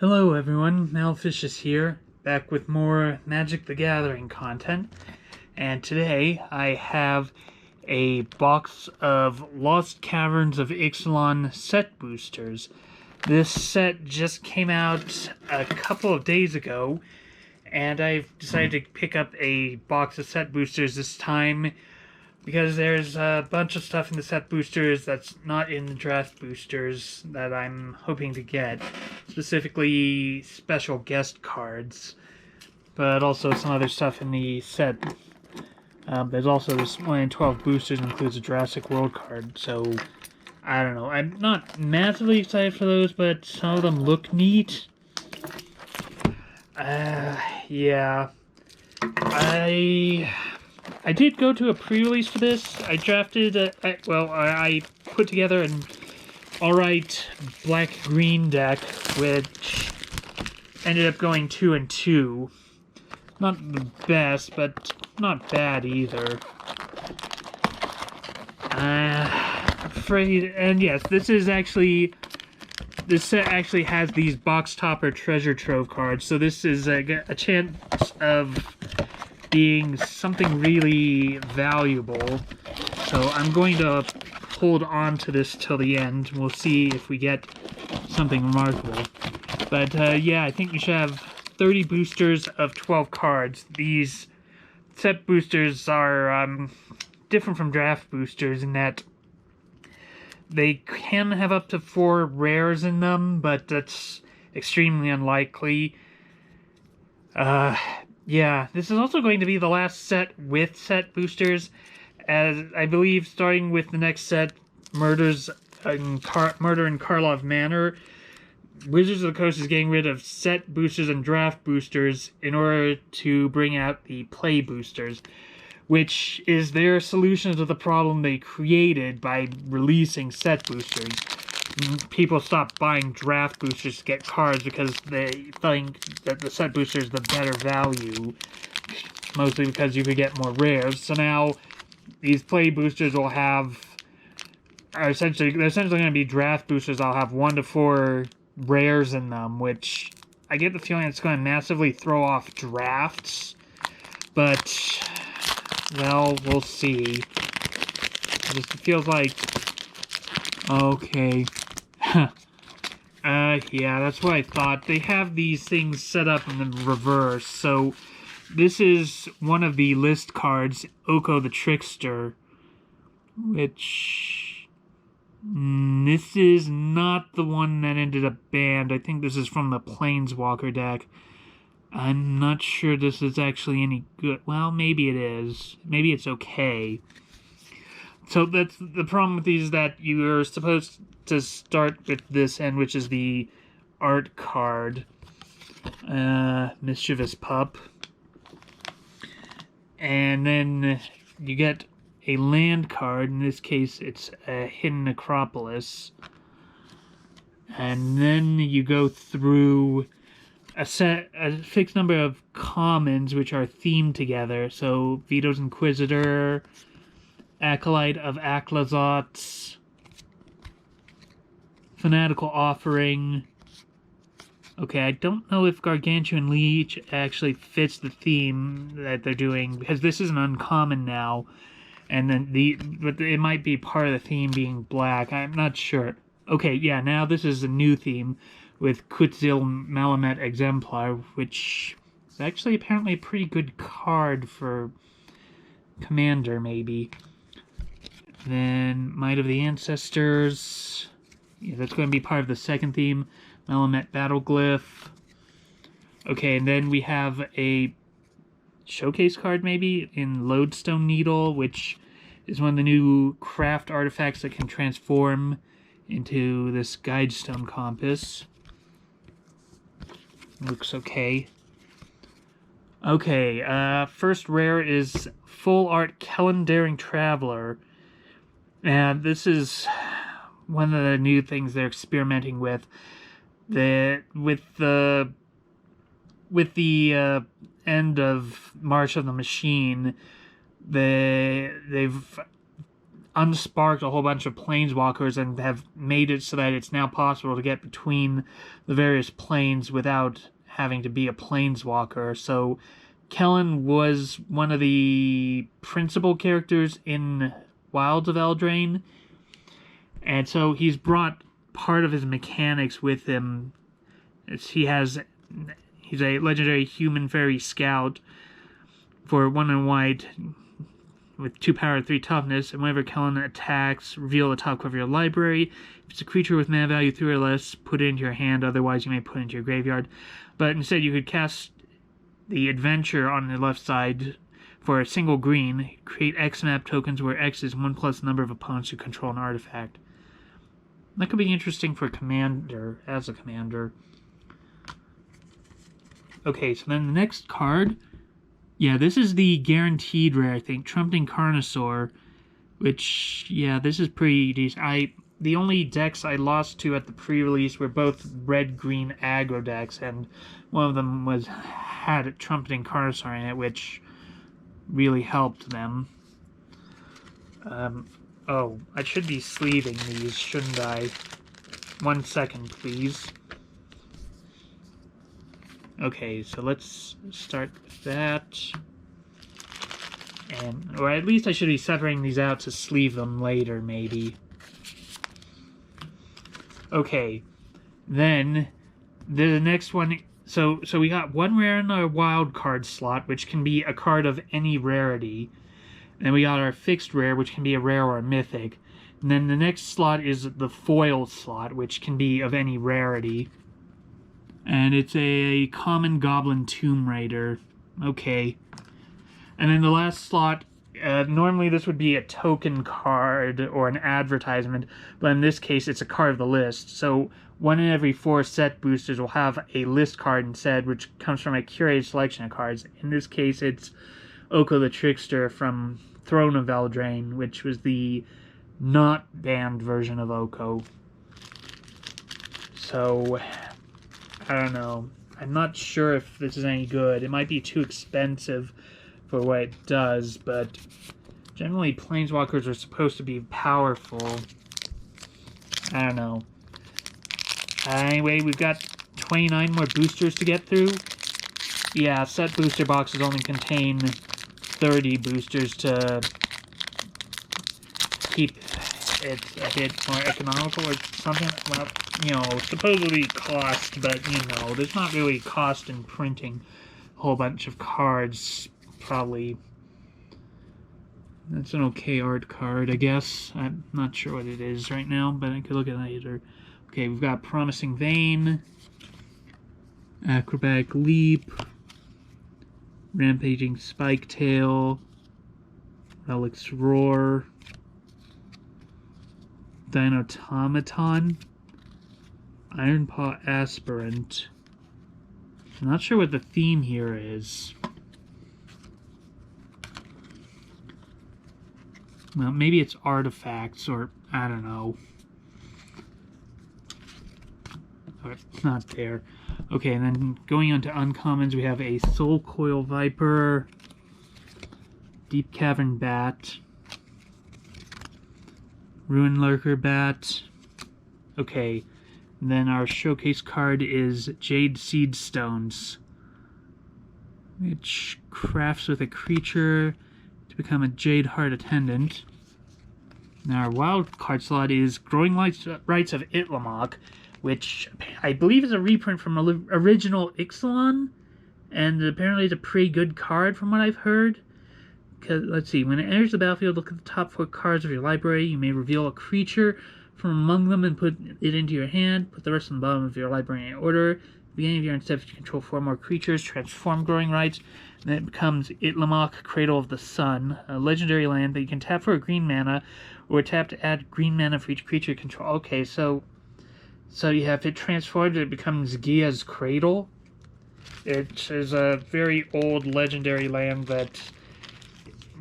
Hello everyone, Malficious here, back with more Magic the Gathering content, and today I have a box of Lost Caverns of Ixalan set boosters. This set just came out a couple of days ago, and I've decided to pick up a box of set boosters this time because there's a bunch of stuff in the set boosters that's not in the draft boosters that I'm hoping to get. Specifically, special guest cards. But also some other stuff in the set. There's also this 1 in 12 boosters includes a Jurassic World card, so I don't know. I'm not massively excited for those, but some of them look neat. Yeah. I did go to a pre-release for this. I drafted, I put together an alright black-green deck, which ended up going 2 and 2. Not the best, but not bad either. And yes, this set actually has these box topper treasure trove cards, so this is a chance of being something really valuable. So I'm going to hold on to this till the end. We'll see if we get something remarkable. But yeah, I think you should have 30 boosters of 12 cards. These set boosters are different from draft boosters in that they can have up to 4 rares in them, but that's extremely unlikely. Yeah, this is also going to be the last set with set boosters, as I believe starting with the next set, Murder in Karlov Manor, Wizards of the Coast is getting rid of set boosters and draft boosters in order to bring out the play boosters, which is their solution to the problem they created by releasing set boosters. People stop buying draft boosters to get cards because they think that the set booster is the better value, mostly because you could get more rares. So now these play boosters will have they're essentially going to be draft boosters. That'll have 1 to 4 rares in them, which I get the feeling it's going to massively throw off drafts, but well, we'll see. It just feels like okay. Yeah, that's what I thought. They have these things set up in the reverse. So, this is one of the list cards, Oko the Trickster, which this is not the one that ended up banned. I think this is from the Planeswalker deck. I'm not sure this is actually any good. Well, maybe it is. Maybe it's okay. So that's the problem with these, is that you're supposed to start with this end, which is the art card, Mischievous Pup, and then you get a land card. In this case, it's a Hidden Necropolis, and then you go through a fixed number of commons which are themed together. So Vito's Inquisitor, Acolyte of Aklazot, Fanatical Offering. Okay, I don't know if Gargantuan Leech actually fits the theme that they're doing, because this is an uncommon now, and then but it might be part of the theme being black. I'm not sure. Okay, yeah, now this is a new theme with Kutzil Malamet Exemplar, which is actually apparently a pretty good card for Commander, maybe. Then Might of the Ancestors. Yeah, that's going to be part of the second theme. Malamet Battleglyph. Okay, and then we have a showcase card, maybe, in Lodestone Needle, which is one of the new craft artifacts that can transform into this Guidestone Compass. Looks okay. Okay, first rare is Full Art Kellen Daring Traveler. And this is one of the new things they're experimenting with. With the end of March of the Machine, they've unsparked a whole bunch of planeswalkers and have made it so that it's now possible to get between the various planes without having to be a planeswalker. So Kellen was one of the principal characters in Wilds of Eldraine, and so he's brought part of his mechanics with him. He's a legendary human fairy scout for 1 and white with 2 power, 3 toughness, and whenever Kellen attacks, reveal the top cover of your library. If it's a creature with mana value 3 or less, put it into your hand, otherwise you may put it into your graveyard. But instead you could cast the adventure on the left side for a single green, create X map tokens where X is 1 plus the number of opponents who control an artifact. That could be interesting for a commander, as a commander. Okay, so then the next card, yeah, this is the guaranteed rare, I think, Trumpeting Carnosaur, which, yeah, this is pretty decent. The only decks I lost to at the pre-release were both red-green aggro decks, and one of them had Trumpeting Carnosaur in it, which really helped them. Oh, I should be sleeving these, shouldn't I? 1 second, please. Okay, so let's start with that. Or at least I should be separating these out to sleeve them later, maybe. Okay, then the next one. So we got 1 rare in our wild card slot, which can be a card of any rarity. Then we got our fixed rare, which can be a rare or a mythic. And then the next slot is the foil slot, which can be of any rarity. And it's a common goblin Tomb Raider. Okay. And then the last slot, normally this would be a token card or an advertisement, but in this case it's a card of the list. So 1 in every 4 set boosters will have a list card instead, which comes from a curated selection of cards. In this case it's Oko the Trickster from Throne of Eldraine, which was the not banned version of Oko. So, I don't know. I'm not sure if this is any good. It might be too expensive for what it does, but generally planeswalkers are supposed to be powerful. I don't know. Anyway, we've got 29 more boosters to get through. Yeah, set booster boxes only contain 30 boosters to keep it a bit more economical or something. Well, you know, supposedly cost, but, you know, there's not really cost in printing a whole bunch of cards, probably. That's an okay art card, I guess. I'm not sure what it is right now, but I could look at that later. Okay, we've got Promising Vein, Acrobatic Leap, Rampaging Spiketail, Relic's Roar, Dinotomaton, Ironpaw Aspirant. I'm not sure what the theme here is. Well, maybe it's artifacts, or I don't know. Oh, it's not there. Okay, and then going on to uncommons, we have a Soul Coil Viper, Deep Cavern Bat, Ruin Lurker Bat. Okay, and then our showcase card is Jade Seed Stones, which crafts with a creature to become a Jade Heart Attendant. Now our wild card slot is Growing Rights of Ixalan, which I believe is a reprint from original Ixalan, and apparently it's a pretty good card from what I've heard. Let's see, when it enters the battlefield, look at the top 4 cards of your library. You may reveal a creature from among them and put it into your hand. Put the rest on the bottom of your library in order. At the beginning of your step, you control 4 more creatures, transform Growing Rights, and then it becomes Ixalan, Cradle of the Sun, a legendary land that you can tap for a green mana, or tap to add green mana for each creature you control. Okay, so you have it transformed, it becomes Gia's Cradle. It is a very old legendary land that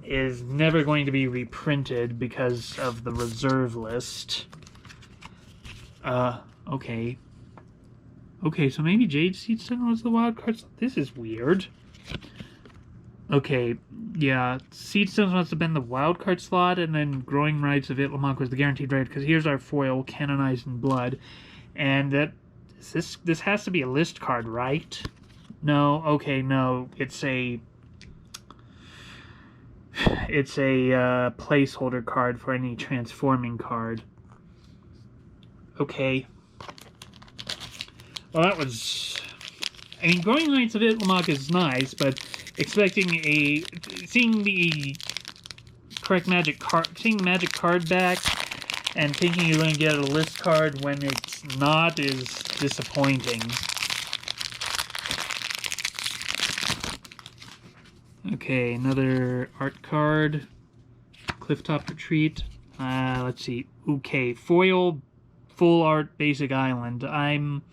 is never going to be reprinted because of the reserve list. Okay. Okay, so maybe Jade Seedstone was the wild card. This is weird. Okay, yeah. Seedstones must have been the wild card slot, and then Growing Rights of Itlamok was the guaranteed rate, because here's our foil, Canonized in Blood. And this has to be a list card, right? No, okay, no. It's a placeholder card for any transforming card. Okay. Well, that was... I mean, Growing Rights of Itlamok is nice, but seeing the correct magic card, seeing the magic card back, and thinking you're going to get a list card when it's not is disappointing. Okay, another art card. Clifftop Retreat. Let's see. Okay, foil, full art, basic island. I'm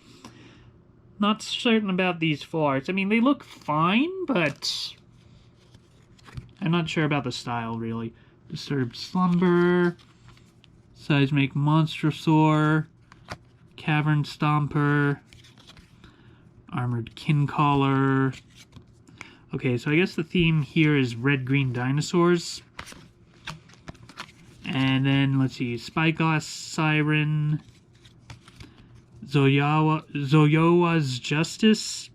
not certain about these full arts. I mean, they look fine, but I'm not sure about the style, really. Disturbed Slumber, Seismic Monstrosaur, Cavern Stomper, Armored Kincaller. Okay, so I guess the theme here is red-green dinosaurs. And then, let's see, Spyglass Siren, Zoyowa's Justice.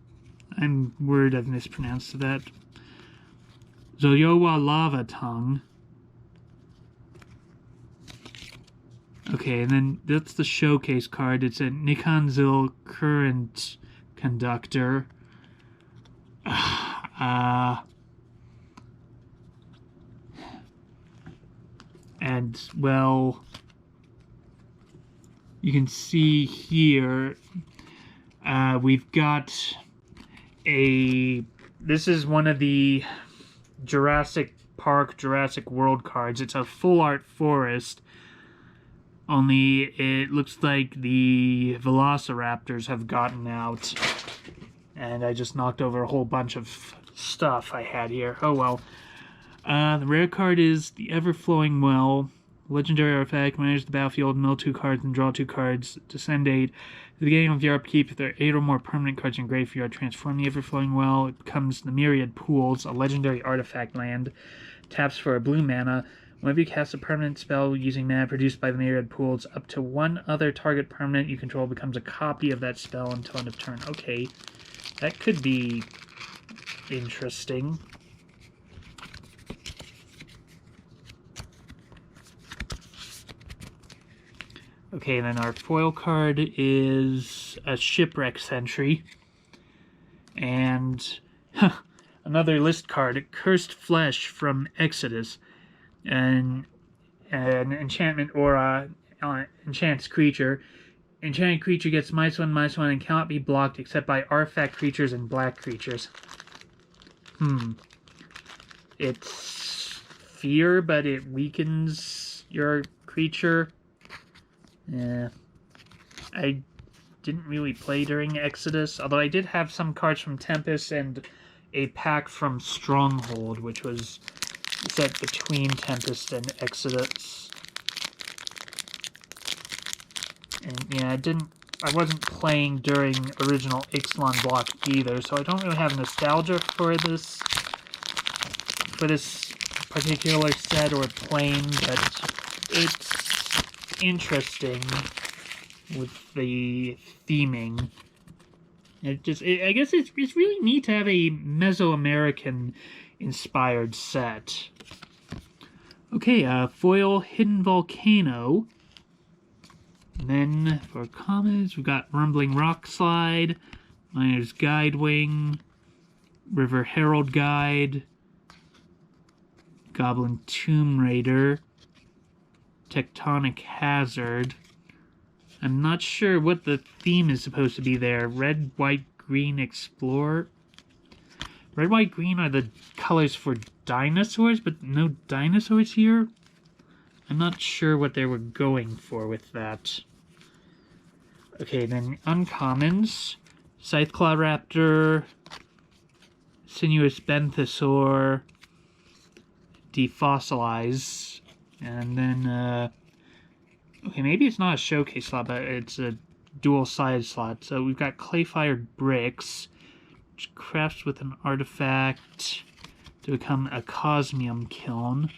I'm worried I've mispronounced that. Zoyowa Lava Tongue. Okay, and then that's the showcase card. It's a Nikonzil Current Conductor. And, well, you can see here, we've got this is one of the Jurassic Park, Jurassic World cards. It's a full art forest, only it looks like the Velociraptors have gotten out. And I just knocked over a whole bunch of stuff I had here. Oh well. The rare card is the Ever-Flowing Well. Legendary artifact. Manage the battlefield, mill 2 cards, and draw 2 cards. Descend 8. At the beginning of your upkeep, if there are 8 or more permanent cards in graveyard, transform the Ever-Flowing Well. It becomes the Myriad Pools, a legendary artifact land. Taps for a blue mana. Whenever you cast a permanent spell using mana produced by the Myriad Pools, up to one other target permanent you control becomes a copy of that spell until end of turn. Okay, that could be interesting. Okay, then our foil card is a Shipwreck Sentry. And another list card, Cursed Flesh from Exodus. An enchantment aura, enchants creature. Enchanted creature gets -1/-1 and cannot be blocked except by artifact creatures and black creatures. It's fear, but it weakens your creature. Yeah. I didn't really play during Exodus, although I did have some cards from Tempest and a pack from Stronghold, which was set between Tempest and Exodus. And yeah, I wasn't playing during original Ixalan block either, so I don't really have nostalgia for this particular set or plane, but it's interesting with the theming. I guess it's really neat to have a Mesoamerican inspired set. Okay, foil Hidden Volcano. And then for commons, we've got Rumbling Rock Slide, Miner's Guidewing, River Herald Guide, Goblin Tomb Raider, Tectonic Hazard. I'm not sure what the theme is supposed to be there. Red, white, green, Explorer. Red, white, green are the colors for dinosaurs, but no dinosaurs here? I'm not sure what they were going for with that. Okay, then uncommons. Scytheclaw Raptor, Sinuous Benthesaur, Defossilize, and then, okay, maybe it's not a showcase slot, but it's a dual-sided slot. So we've got Clay-Fired Bricks, which crafts with an artifact, to become a Cosmium Kiln.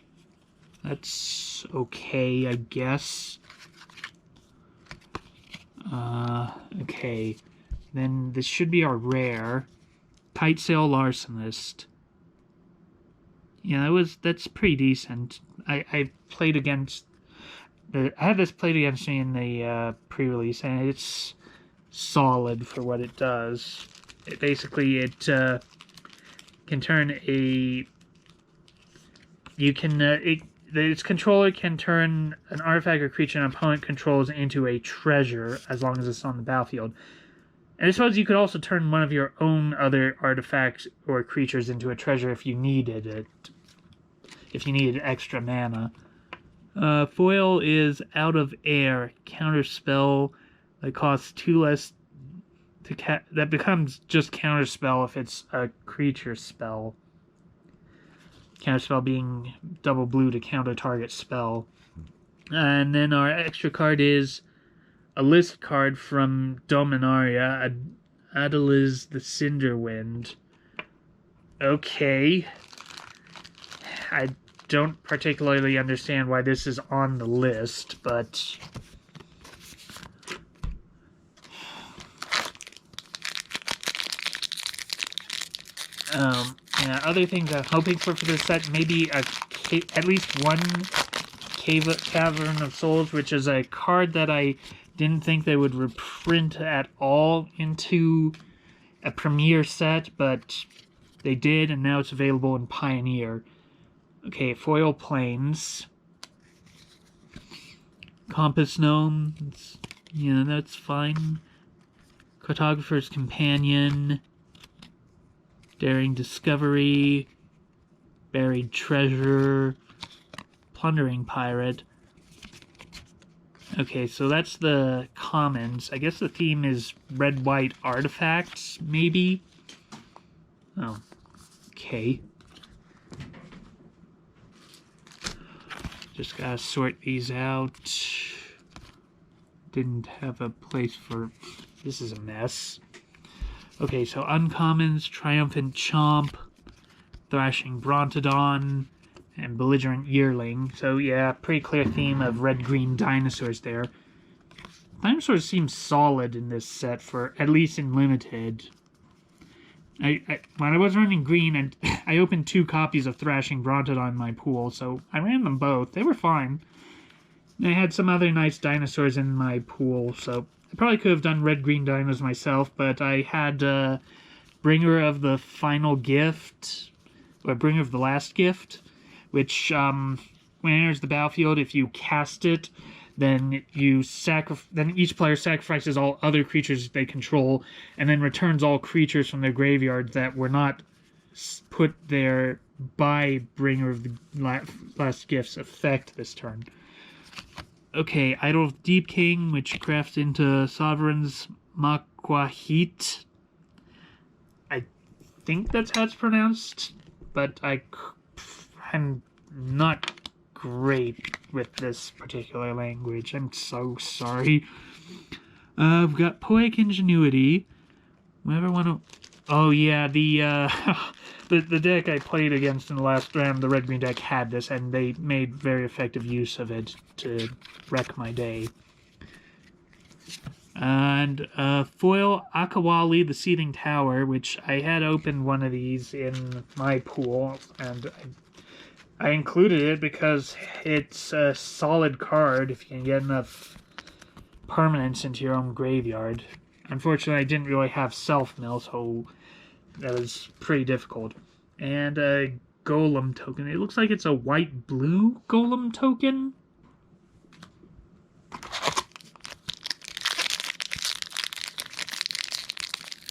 That's okay, I guess. Okay. Then this should be our rare. Kite Sail Larcenist. Yeah, that's pretty decent. I played against... I had this played against me in the pre-release, and it's solid for what it does. It can turn a... its controller can turn an artifact or creature an opponent controls into a treasure as long as it's on the battlefield. And I suppose you could also turn one of your own other artifacts or creatures into a treasure if you needed it. If you needed extra mana. Foil is Out of Air. Counterspell that costs 2 less to that becomes just counterspell if it's a creature spell. Counterspell being double blue to counter target spell. And then our extra card is a list card from Dominaria, Adeliz the Cinderwind. Okay. I don't particularly understand why this is on the list, but... yeah, other things I'm hoping for this set, maybe at least one Cavern of Souls, which is a card that I didn't think they would reprint at all into a Premier set, but they did, and now it's available in Pioneer. Okay, Foil Plains. Compass Gnome. Yeah, that's fine. Cartographer's Companion. Daring Discovery. Buried Treasure. Plundering Pirate. Okay, so that's the commons. I guess the theme is red-white artifacts, maybe? Oh, okay. Just gotta sort these out. Didn't have a place for... This is a mess. Okay, so uncommons, Triumphant Chomp, Thrashing Brontodon, and Belligerent Yearling. So yeah, pretty clear theme of red-green dinosaurs there. Dinosaurs seem solid in this set, for at least in Limited. When I was running green, and I opened 2 copies of Thrashing Brontodon in my pool, so I ran them both. They were fine. And I had some other nice dinosaurs in my pool, so I probably could have done red-green dinos myself, but I had Bringer of the Final Gift, or Bringer of the Last Gift, which, when it enters the battlefield, if you cast it, then then each player sacrifices all other creatures they control, and then returns all creatures from their graveyard that were not put there by Bringer of the Last Gift's effect this turn. Okay, Idol of Deep King, which crafts into Sovereign's Makwahit. I think that's how it's pronounced, but I'm not great with this particular language. I'm so sorry. We've got Poetic Ingenuity. Whoever want to... Oh yeah, the deck I played against in the last round, the red-green deck, had this, and they made very effective use of it to wreck my day. And foil Akawali, the Seething Tower, which I had opened one of these in my pool, and I included it because it's a solid card if you can get enough permanents into your own graveyard. Unfortunately, I didn't really have self-mill, so that was pretty difficult. And a Golem token. It looks like it's a white-blue Golem token.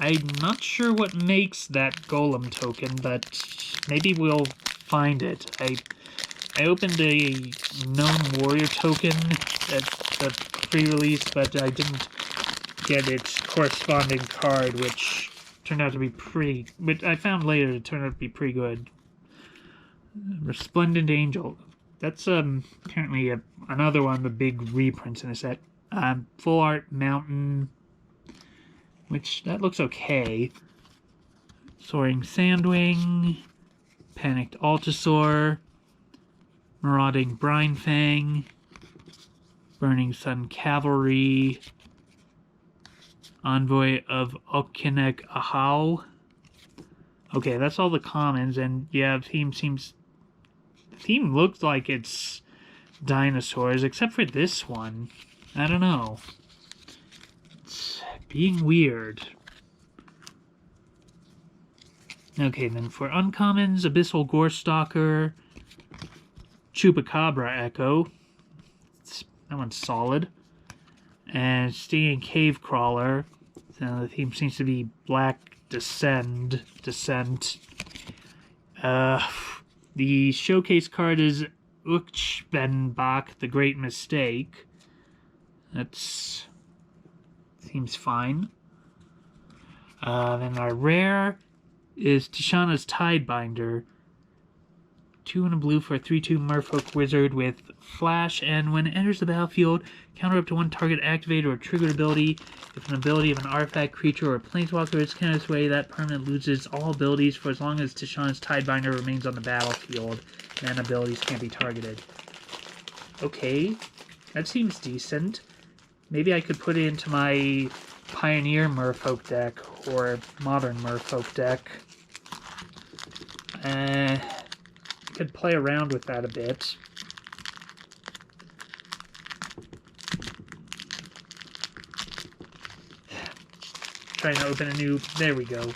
I'm not sure what makes that Golem token, but maybe we'll find it. I opened a Gnome Warrior token at the pre-release, but I didn't get its corresponding card, which turned out to be pretty... But I found later it turned out to be pretty good. Resplendent Angel. That's apparently another one of the big reprints in the set. Full Art Mountain, which that looks okay. Soaring Sandwing, Panicked Altasaur, Marauding Brinefang, Burning Sun Cavalry, Envoy of Okkinek Ahau. Okay, that's all the commons, and yeah, the theme looks like it's dinosaurs, except for this one. I don't know. It's being weird. Okay, then for uncommons, Abyssal Gorestalker, Chupacabra Echo. That one's solid. And Stinging Cave Crawler. So the theme seems to be Black Descent. The showcase card is Uchbenbach, the Great Mistake. That seems fine. Then our rare is Tishana's Tidebinder. 2 and a blue for a 3/2 Merfolk Wizard with Flash, and when it enters the battlefield, counter up to 1 target activated or triggered ability. If an ability of an artifact, creature, or planeswalker is countered this way, that permanent loses all abilities for as long as Tishana's Tidebinder remains on the battlefield. Then abilities can't be targeted. Okay, that seems decent. Maybe I could put it into my Pioneer Merfolk deck or Modern Merfolk deck. Could play around with that a bit. Trying to open a new, there we go,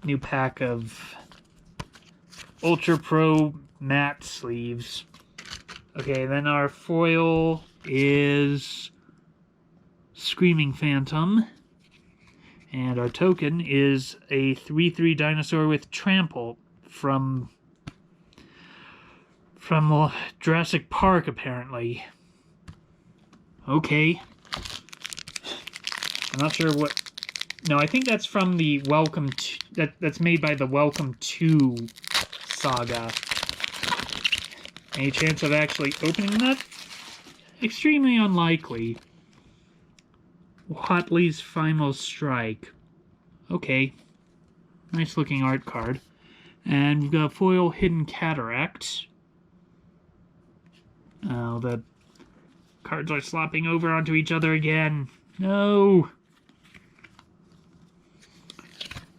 new pack of Ultra Pro matte sleeves. Okay, then our foil is Screaming Phantom, and our token is a 3/3 dinosaur with Trample from Jurassic Park, apparently. Okay. I'm not sure what... No, I think that's from the Welcome to... That's made by the Welcome to saga. Any chance of actually opening that? Extremely unlikely. Watley's Final Strike. Okay. Nice looking art card. And we've got foil Hidden Cataract. Oh, the cards are slopping over onto each other again. No!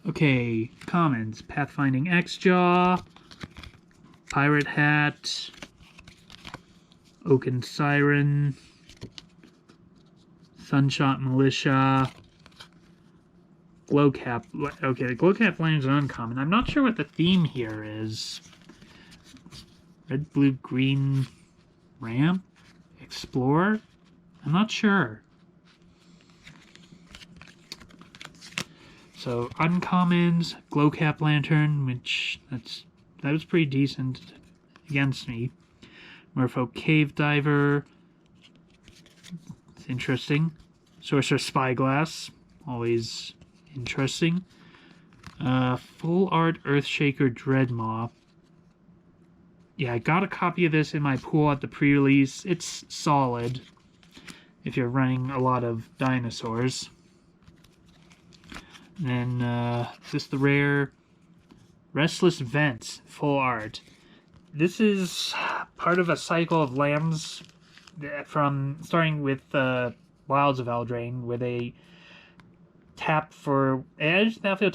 Okay, commons. Pathfinding X-Jaw, Pirate Hat, Oaken Siren, Sunshot Militia, Glowcap. Okay, the Glowcap Lantern's an uncommon. I'm not sure what the theme here is. Red, blue, green... Ramp? Explorer? I'm not sure. So, uncommons, Glowcap Lantern, which that was pretty decent against me. Merfolk Cave Diver. It's interesting. Sorcerer Spyglass. Always interesting. Full Art Earthshaker Dreadmaw. Yeah, I got a copy of this in my pool at the pre-release. It's solid if you're running a lot of dinosaurs. And then, this is the rare Restless Vents Full Art. This is part of a cycle of lands from starting with Wilds of Eldraine, where they tap for edge, battlefield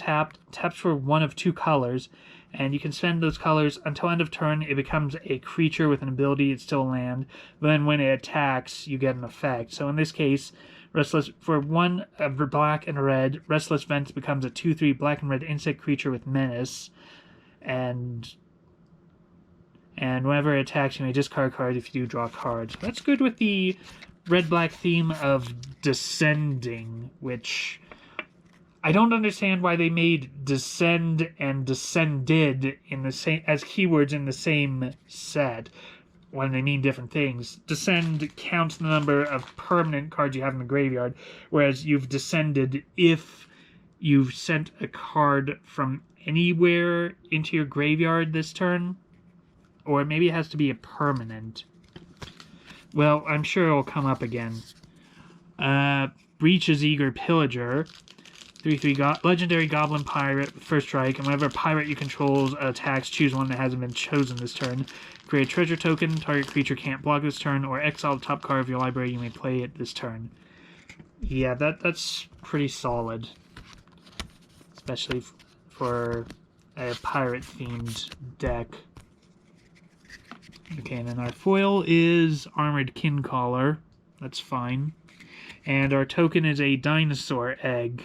taps for 1 of 2 colors, and you can spend those colors until end of turn. It becomes a creature with an ability. It's still a land. But then when it attacks, you get an effect. So in this case, for 1 black and a red, Restless Vents becomes a 2/3 black and red insect creature with menace, and whenever it attacks, you may discard cards. If you do, draw cards. That's good with the red-black theme of descending, which I don't understand why they made descend and descended in the same as keywords in the same set when they mean different things. Descend counts the number of permanent cards you have in the graveyard, whereas you've descended if you've sent a card from anywhere into your graveyard this turn. Or maybe it has to be a permanent. Well, I'm sure it'll come up again. Breach's Eager Pillager. 3/3 legendary goblin pirate with first strike, and whenever a pirate you control attacks, choose one that hasn't been chosen this turn. Create a treasure token. Target creature can't block this turn, or exile the top card of your library. You may play it this turn. Yeah, that's pretty solid, especially for a pirate-themed deck. Okay, and then our foil is Armored Kincaller. That's fine. And our token is a dinosaur egg.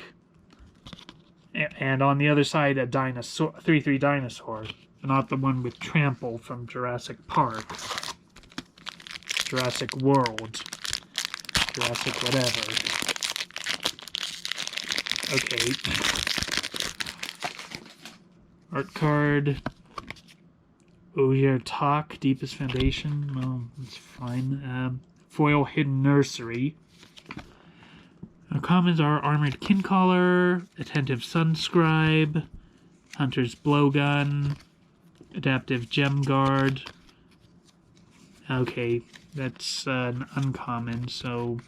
And on the other side, a dinosaur, 3/3 dinosaur. Not the one with Trample from Jurassic Park. Jurassic World. Jurassic whatever. Okay. Art card. Oyer Talk, Deepest Foundation. Well, that's fine. Foil Hidden Nursery. Our commons are Armored Kincaller, Attentive Sunscribe, Hunter's Blowgun, Adaptive Gem Guard. Okay, that's an uncommon, so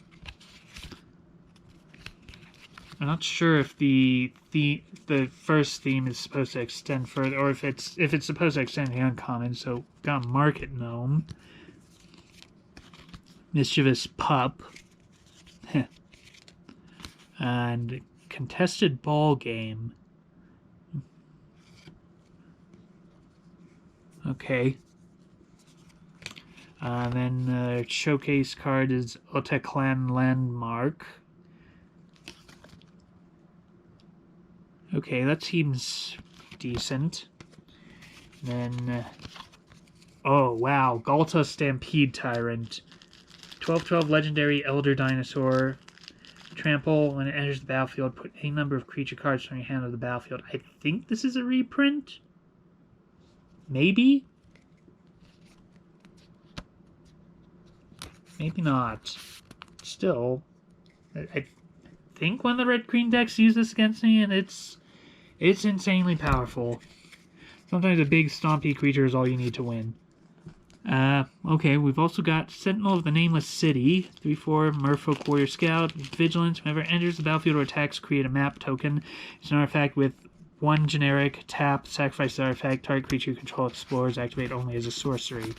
I'm not sure if the first theme is supposed to extend further, or if it's supposed to extend the uncommon. So got Market Gnome, Mischievous Pup, and Contested Ball Game. Okay. Then the showcase card is Oteklan Landmark. Okay, that seems decent. Then, oh wow, Galta Stampede Tyrant. 12/12 legendary Elder Dinosaur. Trample, when it enters the battlefield, put any number of creature cards from your hand to the battlefield. I think this is a reprint? Maybe? Maybe not. Still, I think one of the red-green decks use this against me, and it's insanely powerful. Sometimes a big stompy creature is all you need to win. Okay, we've also got Sentinel of the Nameless City, 3/4 Merfolk Warrior Scout, Vigilance. Whenever it enters the battlefield or attacks, create a map token. It's an artifact with one generic tap, sacrifice the artifact, target creature you control explores, activate only as a sorcery.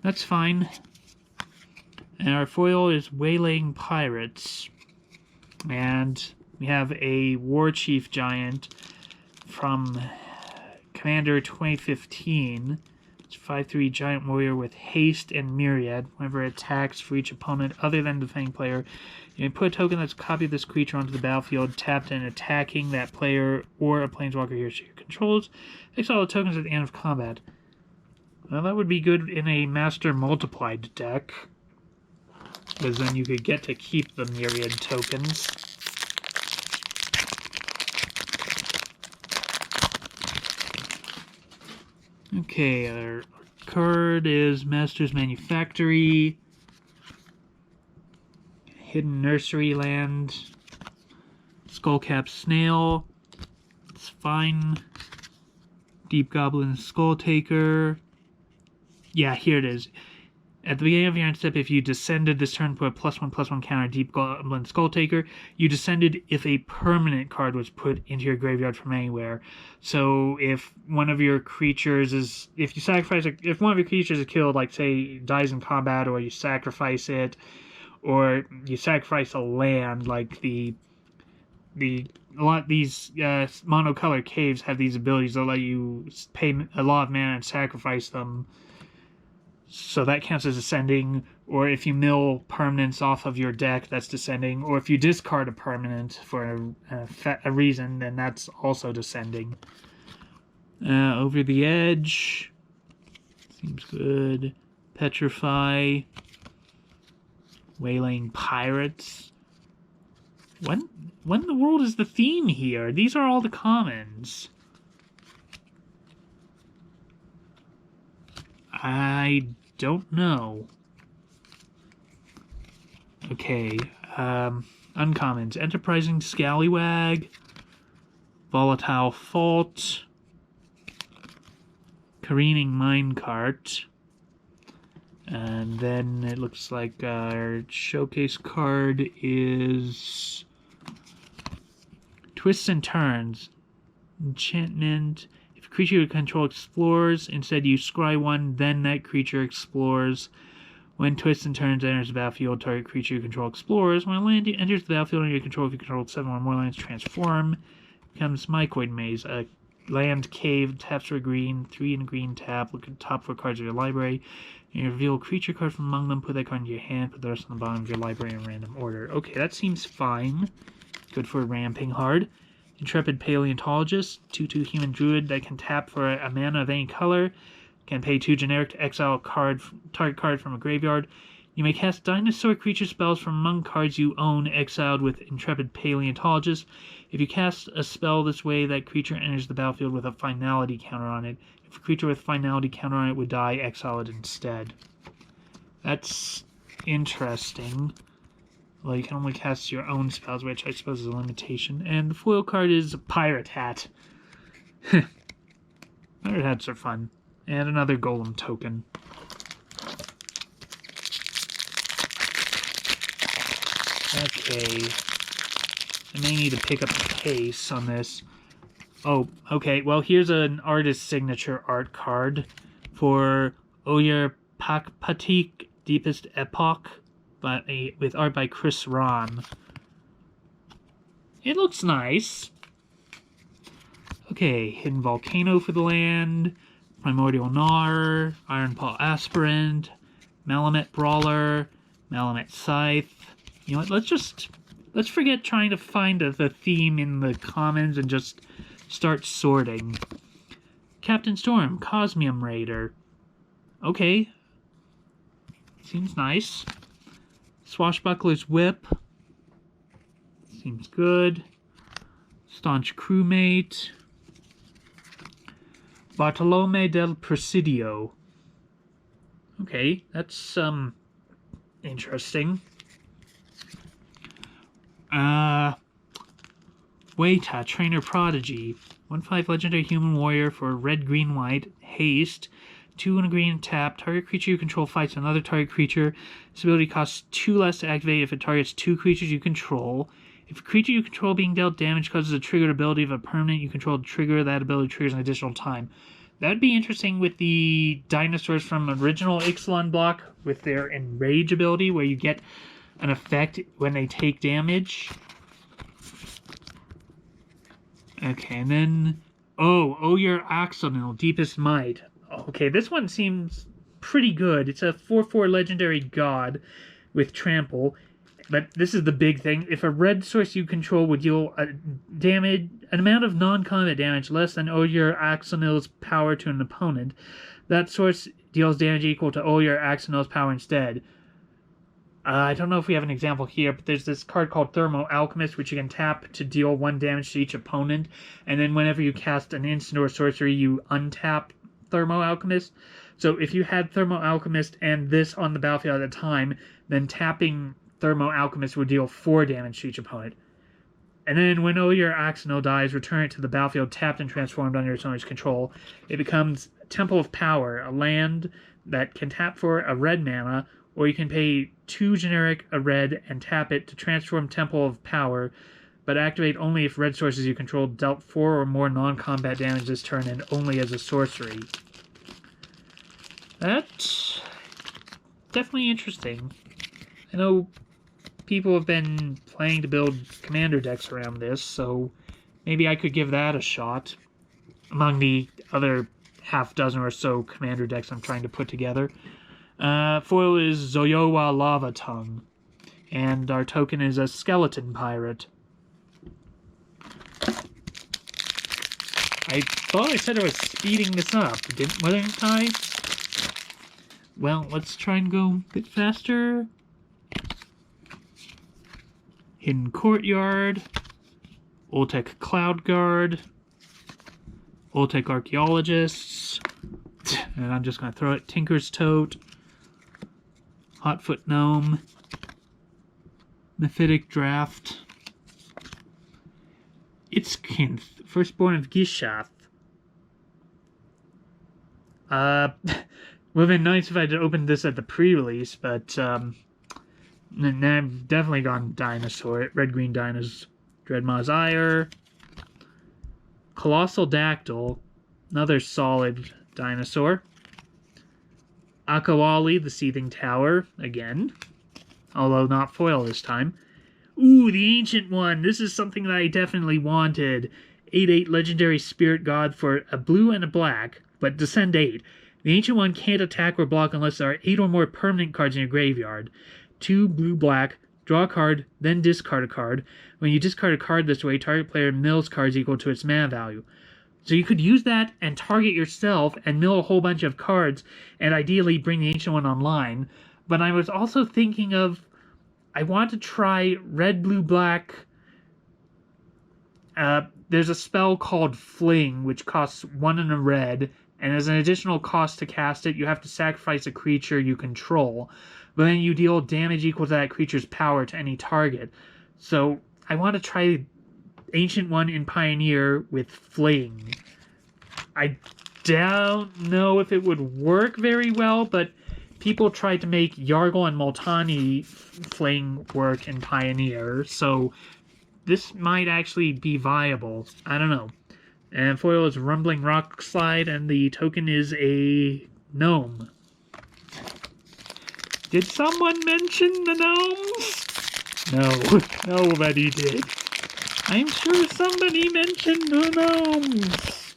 That's fine. And our foil is Waylaying Pirates. And we have a War Chief Giant from Commander 2015. It's 5/3 Giant Warrior with Haste and Myriad. Whenever it attacks for each opponent other than the defending player, you may put a token that's copied this creature onto the battlefield, tapped and attacking that player or a planeswalker he or she controls. Takes all the tokens at the end of combat. Well, that would be good in a Master Multiplied deck, because then you could get to keep the Myriad tokens. Okay, our card is Master's Manufactory, Hidden Nursery Land, Skullcap Snail, it's fine, Deep Goblin Skull Taker. Yeah, here it is. At the beginning of your end step, if you descended this turn, put a +1/+1 counter Deep Goblin Skull Taker. You descended if a permanent card was put into your graveyard from anywhere. So if one of your creatures is, if one of your creatures is killed, like say dies in combat, or you sacrifice it, or you sacrifice a land, like a lot of these monocolor caves have these abilities that let you pay a lot of mana and sacrifice them. So that counts as descending, or if you mill permanents off of your deck, that's descending, or if you discard a permanent for a reason, then that's also descending. Over the Edge, seems good. Petrify, Waylaying Pirates. When in the world is the theme here? These are all the commons. I don't know. Okay, uncommons. Enterprising Scallywag, Volatile Fault, Careening Minecart, and then it looks like our showcase card is Twists and turns. Enchantment. If a creature you control explores, instead you scry one, then that creature explores. When twists and turns enters the battlefield, target creature you control explores. When a land enters the battlefield under your control, if you control 7 or more lands, transform. Becomes Mycoid Maze. A land cave, taps for a green, 3 and a green tap. Look at the top 4 cards of your library. And you reveal a creature card from among them. Put that card into your hand. Put the rest on the bottom of your library in random order. Okay, that seems fine. Good for ramping hard. Intrepid Paleontologist. 2/2 human druid that can tap for a mana of any color. Can pay 2 generic to exile target card from a graveyard. You may cast dinosaur creature spells from among cards you own exiled with Intrepid Paleontologist. If you cast a spell this way, that creature enters the battlefield with a finality counter on it. If a creature with finality counter on it would die, exile it instead. That's interesting. Well, you can only cast your own spells, which I suppose is a limitation. And the foil card is a pirate hat. Pirate hats are fun. And another golem token. Okay. I may need to pick up the case on this. Oh, okay. Well, here's an artist's signature art card for Oyer Pakpatik Deepest Epoch with art by Chris Ron. It looks nice. Okay, Hidden Volcano for the land. Primordial Gnar, Iron Paw Aspirant, Malamet Brawler, Malamet Scythe. You know what, let's forget trying to find the theme in the commons and just start sorting. Captain Storm, Cosmium Raider. Okay. Seems nice. Swashbuckler's Whip. Seems good. Staunch Crewmate. Bartolome del Presidio. Okay, that's interesting. Waita, Trainer Prodigy. 1/5 Legendary Human Warrior for red, green, white. Haste. 2 and a green tap. Target creature you control fights another target creature. This ability costs 2 less to activate if it targets 2 creatures you control. If a creature you control being dealt damage causes a triggered ability of a permanent you control to trigger, that ability triggers an additional time. That would be interesting with the dinosaurs from original Ixalan block with their Enrage ability, where you get an effect when they take damage. Okay, and then... Oh, Oyer Axonil, Deepest Might. Okay, this one seems pretty good. It's a 4/4 legendary god with trample. But this is the big thing. If a red source you control would deal an amount of non-combat damage less than Oyer Axonil's power to an opponent, that source deals damage equal to Oyer Axonil's power instead. I don't know if we have an example here, but there's this card called Thermo Alchemist, which you can tap to deal 1 damage to each opponent, and then whenever you cast an instant or sorcery, you untap Thermo Alchemist. So if you had Thermo Alchemist and this on the battlefield at the time, then tapping Thermo Alchemist would deal 4 damage to each opponent. And then when Oyer Axonil dies, return it to the battlefield tapped and transformed under its owner's control. It becomes Temple of Power, a land that can tap for a red mana, or you can pay 2 generic, a red, and tap it to transform Temple of Power, but activate only if red sources you control dealt 4 or more non-combat damage this turn and only as a sorcery. That's definitely interesting. I know people have been planning to build commander decks around this, so maybe I could give that a shot among the other half dozen or so commander decks I'm trying to put together. Foil is Zoyowa Lava Tongue, and our token is a Skeleton Pirate. I thought I said I was speeding this up, wasn't I? Well, let's try and go a bit faster. Hidden Courtyard, Oltec Cloud Guard, Oltec Archaeologists, and I'm just going to throw it, Tinker's Tote, Hotfoot Gnome, Mephitic Draft, Itzkinth, Firstborn of Gishath. Would have been nice if I'd opened this at the pre-release, but I've definitely gone Dinosaur. Red-Green Dinos, Dreadmaw's Ire, Colossal Dactyl, another solid dinosaur. Akawali, the Seething Tower, again, although not foil this time. Ooh, the Ancient One. This is something that I definitely wanted. 8/8 legendary spirit god for a blue and a black, but descend 8. The Ancient One can't attack or block unless there are 8 or more permanent cards in your graveyard. 2 blue-black, draw a card, then discard a card. When you discard a card this way, target player mills cards equal to its mana value. So you could use that and target yourself and mill a whole bunch of cards and ideally bring the Ancient One online. But I was also thinking of, I want to try red, blue, black. There's a spell called Fling, which costs 1 and a red, and as an additional cost to cast it, you have to sacrifice a creature you control. But then you deal damage equal to that creature's power to any target. So I want to try Ancient One in Pioneer with Fling. I don't know if it would work very well, but people tried to make Yargle and Multani Fling work in Pioneer, so this might actually be viable. I don't know. And foil is Rumbling Rock Slide, and the token is a gnome. Did someone mention the gnomes? No, nobody did. I'm sure somebody mentioned the gnomes.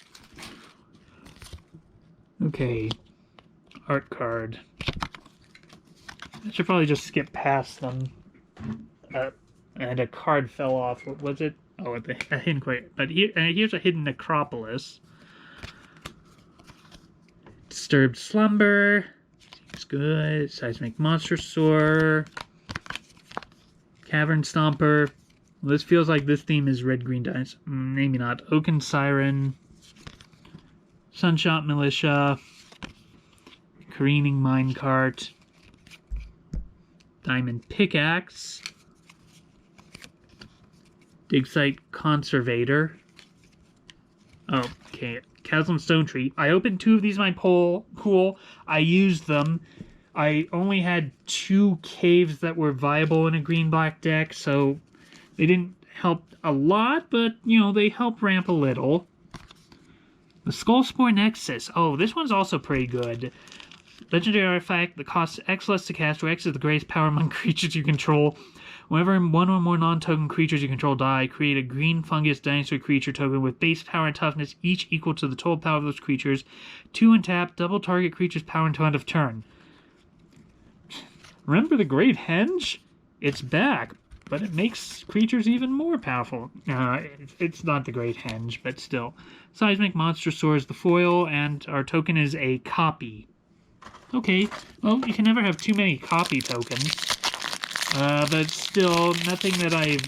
Okay. Art card. I should probably just skip past them. And a card fell off. What was it? Oh, a hidden quite. But here's a hidden necropolis. Disturbed Slumber. Seems good. Seismic Monstersaur. Cavern Stomper. Well, this feels like this theme is red-green dice. Maybe not. Oaken Siren. Sunshot Militia. Careening Minecart. Diamond Pickaxe. Dig Site Conservator. Oh, okay. Chasm Stone Tree. I opened 2 of these in my pool. I used them. I only had 2 caves that were viable in a green-black deck, so they didn't help a lot, but, you know, they help ramp a little. The Skullspore Nexus. Oh, this one's also pretty good. Legendary artifact that costs X less to cast, where X is the greatest power among creatures you control. Whenever 1 or more non-token creatures you control die, create a green fungus dinosaur creature token with base power and toughness, each equal to the total power of those creatures. 2 and tap, double target creature's power until end of turn. Remember the Great Henge? It's back, but it makes creatures even more powerful. It's not the Great Henge, but still. Seismic Monstersaur is the foil, and our token is a copy. Okay, well, you can never have too many copy tokens. But still, nothing that I've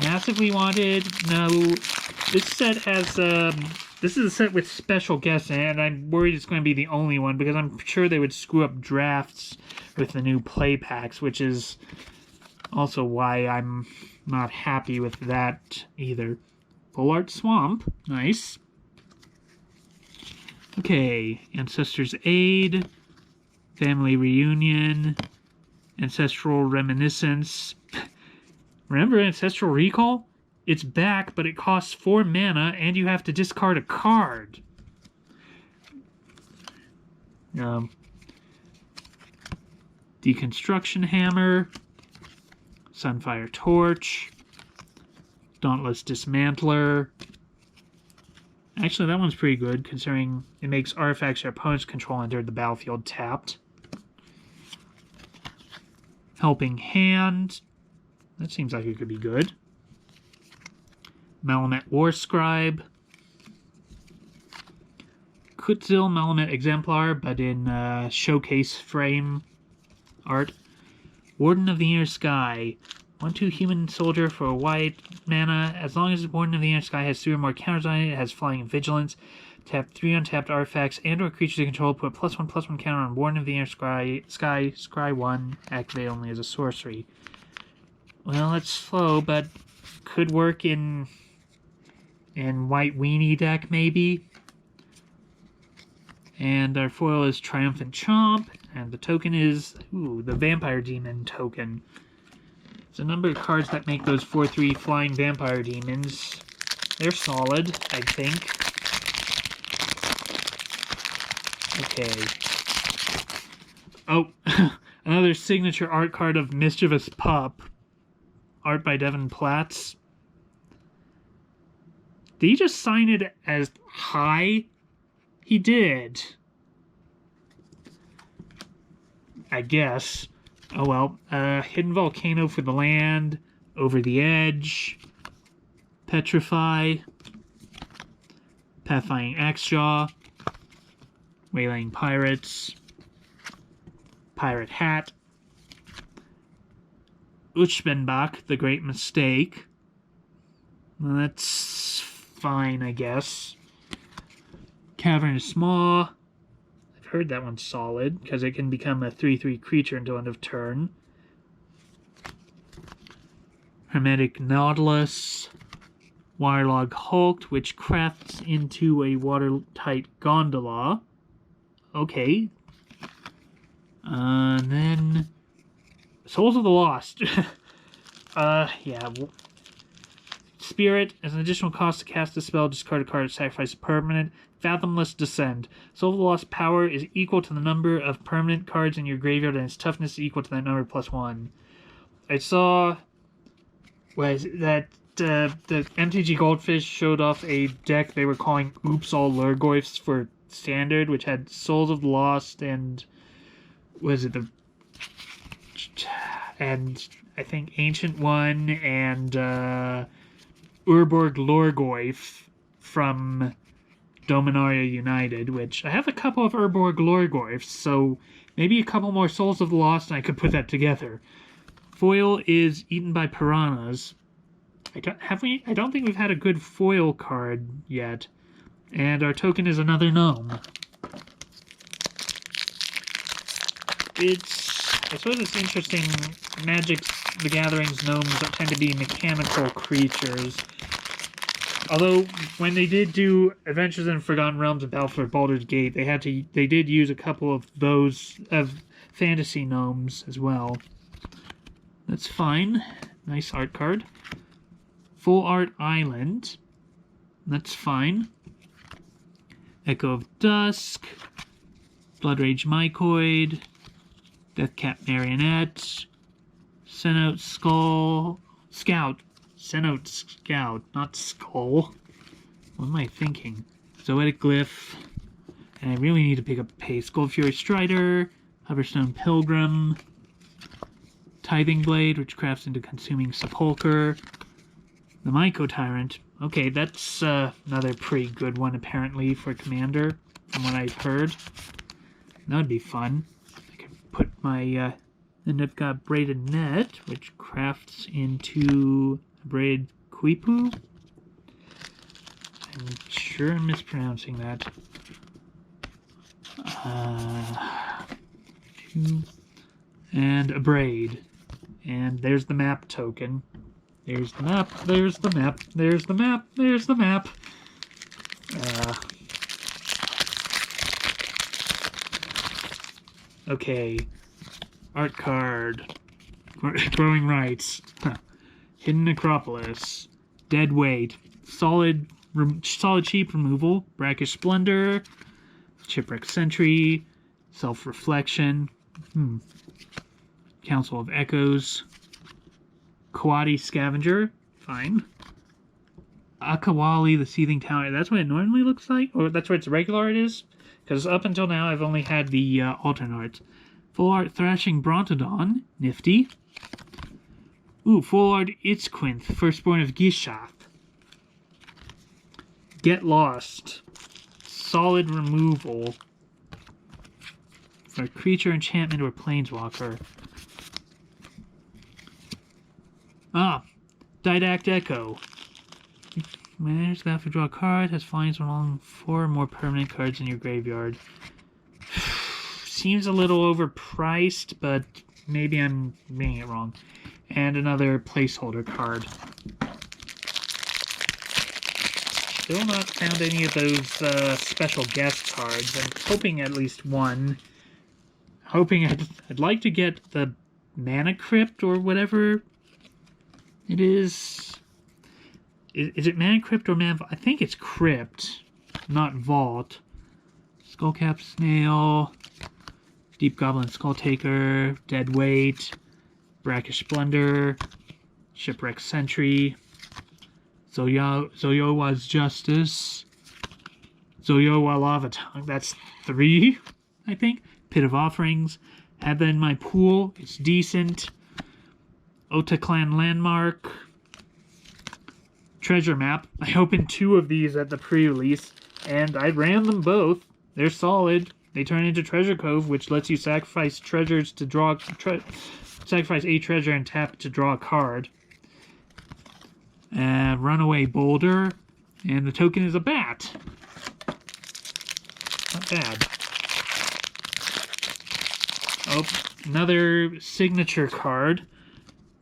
massively wanted. No, this set has, this is a set with special guests in it, and I'm worried it's going to be the only one, because I'm sure they would screw up drafts with the new play packs, which is also why I'm not happy with that either. Full Art Swamp, nice. Okay, Ancestors Aid, Family Reunion, Ancestral Reminiscence. Remember Ancestral Recall? It's back, but it costs 4 mana, and you have to discard a card. Deconstruction Hammer, Sunfire Torch, Dauntless Dismantler. Actually, that one's pretty good, considering it makes artifacts your opponents control enter the battlefield tapped. Helping Hand. That seems like it could be good. Malamet Warscribe. Kutzil Malamet Exemplar, but in showcase frame art. Warden of the Inner Sky. 1/2 human soldier for a white mana. As long as Warden of the Inner Sky has 3 or more counters on it, it has Flying and Vigilance. Tap 3 untapped artifacts and or creatures you control. Put +1/+1 counter on Warden of the Inner Sky. Scry 1. Activate only as a sorcery. Well, it's slow, but could work in White Weenie deck, maybe. And our foil is Triumphant Chomp, and the token is, the Vampire Demon token. There's a number of cards that make those 4/3 flying Vampire Demons. They're solid, I think. Okay. Oh, another signature art card of Mischievous Pup. Art by Devin Platts. Did he just sign it as high? He did. I guess. Oh well. Hidden Volcano for the Land. Over the Edge. Petrify. Pathfinding Axjaw. Waylaying Pirates. Pirate Hat. Uchbenbach, The Great Mistake. Well, that's fine, I guess. Cavernous Maw. I've heard that one's solid, because it can become a 3/3 creature until end of turn. Hermetic Nautilus. Wirelog Hulk, which crafts into a watertight gondola. Okay. And then Souls of the Lost. Yeah. Spirit, as an additional cost to cast a spell, discard a card, sacrifice a permanent. Fathomless Descent. Soul of the Lost power is equal to the number of permanent cards in your graveyard, and its toughness is equal to that number +1. I saw that the MTG Goldfish showed off a deck they were calling Oops All Lurgoyfs for Standard, which had Souls of the Lost and and I think Ancient One and Urborg Lorgoyf from Dominaria United, which I have a couple of Urborg Lorgoyfs, so maybe a couple more Souls of the Lost and I could put that together. Foil is Eaten by Piranhas. I don't think we've had a good foil card yet. And our token is another gnome. I suppose it's interesting. Magic the Gathering's gnomes tend to be mechanical creatures. Although, when they did do Adventures in Forgotten Realms and Battle for Baldur's Gate, they did use a couple of those fantasy gnomes as well. That's fine. Nice art card. Full Art Island. That's fine. Echo of Dusk. Bloodrage Mycoid. Deathcap Marionette. Cenote Scout. Cenote Scout, not Skull. What am I thinking? Zoetic Glyph. And I really need to pick up the pace. Gold Fury Strider. Hoverstone Pilgrim. Tithing Blade, which crafts into Consuming Sepulcher. The Myco Tyrant. Okay, that's another pretty good one, apparently, for Commander, from what I've heard. That would be fun. I could put my... then I've got Braided Net, which crafts into Braided Quipu. I'm sure I'm mispronouncing that. And a Braid. And there's the map token. There's the map, there's the map, there's the map, there's the map. Okay. Art card. Growing Rights. Hidden Necropolis. Dead Weight. Solid cheap removal. Brackish Splendor. Chipwreck Sentry. Self-Reflection. Council of Echoes. Kawadi Scavenger. Fine. Akawali, the Seething Tower. That's what it normally looks like? Or that's what its regular art is? Because up until now, I've only had the alternate art. Full Art Thrashing Brontodon. Nifty. Ooh, Full Art Itzquinth, Firstborn of Gishath. Get Lost. Solid removal. For a creature, enchantment, or planeswalker. Didact Echo. Manage that to draw a card, has flyings along 4 more permanent cards in your graveyard. Seems a little overpriced, but maybe I'm reading it wrong. And another placeholder card. Still not found any of those special guest cards. I'm hoping at least one. Hoping I'd like to get the Mana Crypt or whatever it is. Is it Man Crypt or Man? I think it's Crypt, not Vault. Skullcap Snail, Deep Goblin Skulltaker, Deadweight, Brackish Splendor, Shipwreck Sentry, Zoyowa's Justice, Zoyowa Lava Tongue. That's 3, I think. Pit of Offerings. Had that in my pool. It's decent. Otaclan Landmark. Treasure Map. I opened 2 of these at the pre-release, and I ran them both. They're solid. They turn into Treasure Cove, which lets you sacrifice treasures to draw... sacrifice a treasure and tap to draw a card. Runaway Boulder. And the token is a bat. Not bad. Oh, another signature card.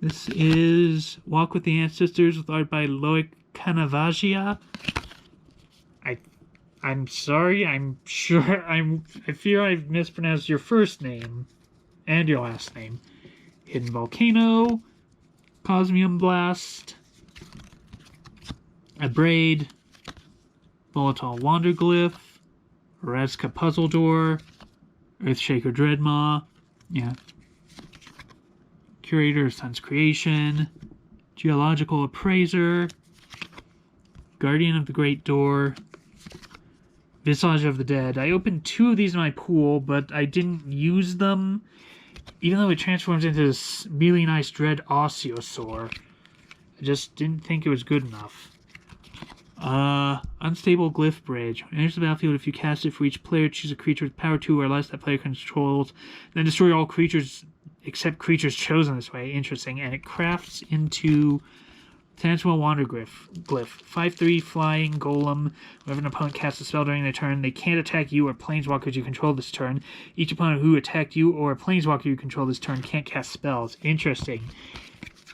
This is Walk with the Ancestors with art by Loic Canavagia. I'm sorry, I fear I've mispronounced your first name and your last name. Hidden Volcano, Cosmium Blast, Abrade, Volatile Wanderglyph, Razka Puzzle Door, Earthshaker Dreadmaw, yeah. Curator of Sun's Creation, Geological Appraiser, Guardian of the Great Door, Visage of the Dead. I opened 2 of these in my pool, but I didn't use them, even though it transforms into this really nice Dread Osteosaur. I just didn't think it was good enough. Unstable Glyph Bridge. Enters the battlefield. If you cast it for each player, choose a creature with power 2 or less that player controls, then destroy all creatures except creatures chosen this way. Interesting. And it crafts into Tangible Wanderglyph. 5/3 Flying Golem. Whenever an opponent casts a spell during their turn, they can't attack you or planeswalkers you control this turn. Each opponent who attacked you or a planeswalker you control this turn can't cast spells. Interesting.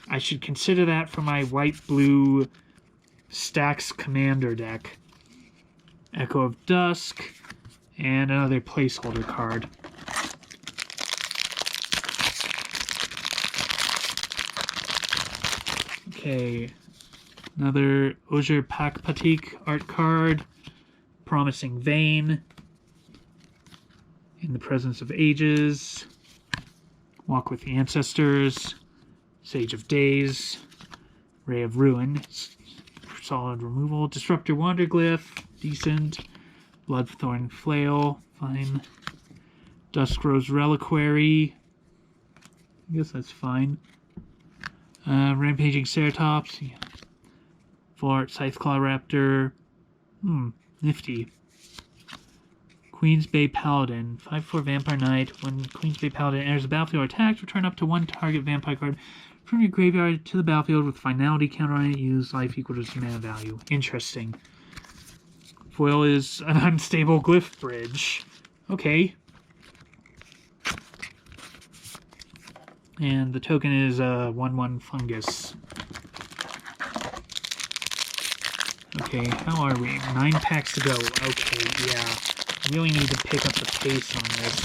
I should consider that for my white-blue Stax Commander deck. Echo of Dusk, and another placeholder card. Okay, another Ozir Pakpatik art card. Promising Vein. In the Presence of Ages. Walk with the Ancestors. Sage of Days. Ray of Ruin. Solid removal. Disruptor Wanderglyph. Decent. Bloodthorn Flail. Fine. Duskrose Reliquary. I guess that's fine. Rampaging Ceratops. Yeah. Full Art Scytheclaw Raptor. Nifty. Queen's Bay Paladin. 5/4 Vampire Knight. When Queen's Bay Paladin enters the battlefield or attacks, return up to 1 target vampire card from your graveyard to the battlefield with finality counter on it. Use life equal to its mana value. Interesting. Foil is an unstable Glyph Bridge. Okay. And the token is a 1/1 Fungus. Okay, how are we? 9 packs to go. Okay, yeah. Really need to pick up the pace on this.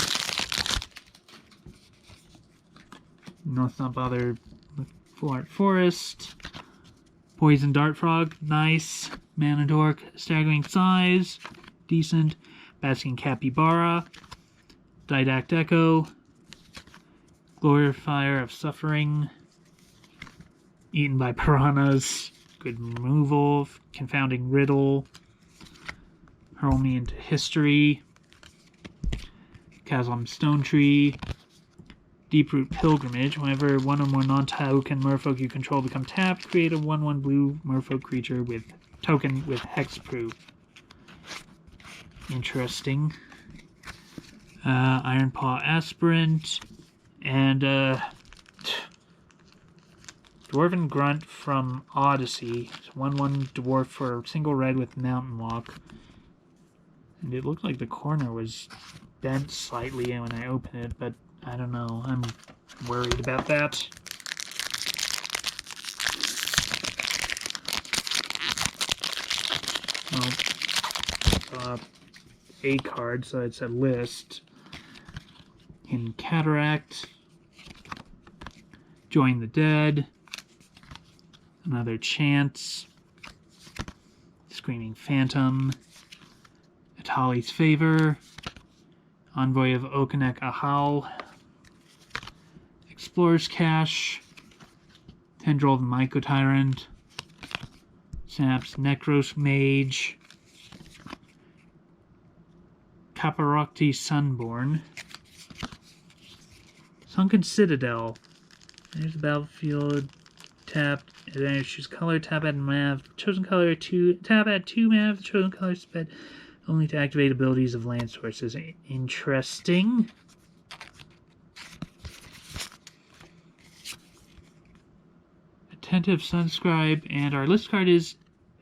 No, let's not bother with Full Art Forest. Poison Dart Frog, nice. Mana Dork, Staggering Size, decent. Basking Capybara. Didact Echo. Glorifier of Suffering. Eaten by Piranhas. Good removal. Confounding Riddle. Hurl Me into History. Chasm Stone Tree. Deeproot Pilgrimage. Whenever one or more non-token merfolk you control become tapped, create a 1/1 blue merfolk creature with token with hexproof. Interesting. Ironpaw Aspirant. And Dwarven Grunt from Odyssey. It's 1/1 dwarf for single red with Mountain Walk. And it looked like the corner was bent slightly when I opened it, but I don't know. I'm worried about that. Well, a card, so it's a list. In Cataract. Join the Dead. Another Chance. Screaming Phantom, Atali's Favor, Envoy of Okanek Ahal, Explorer's Cache, Tendril of the Mycotyrant, Synapse Necros Mage, Kaparokti Sunborn, Sunken Citadel. There's the battlefield. Tap, and then choose color, tap add mana, chosen color 2, tap add 2 mana, the chosen color spent only to activate abilities of land sources. Interesting. Attentive Sunscribe, and our list card is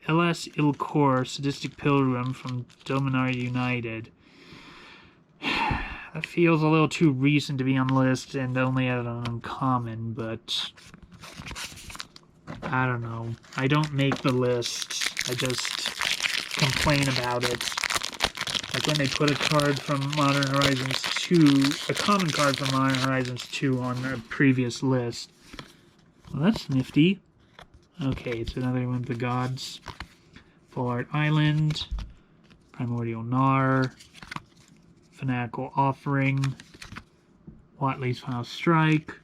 Elas Ilkor, Sadistic Pilgrim from Dominar United. That feels a little too recent to be on the list and only at an uncommon, but I don't know. I don't make the list. I just complain about it. Like when they put a card from Modern Horizons 2, a common card from Modern Horizons 2 on a previous list. Well, that's nifty. Okay, it's another one of the gods. Full Art Island, Primordial Gnar, Fanatical Offering, Watley's Final Strike,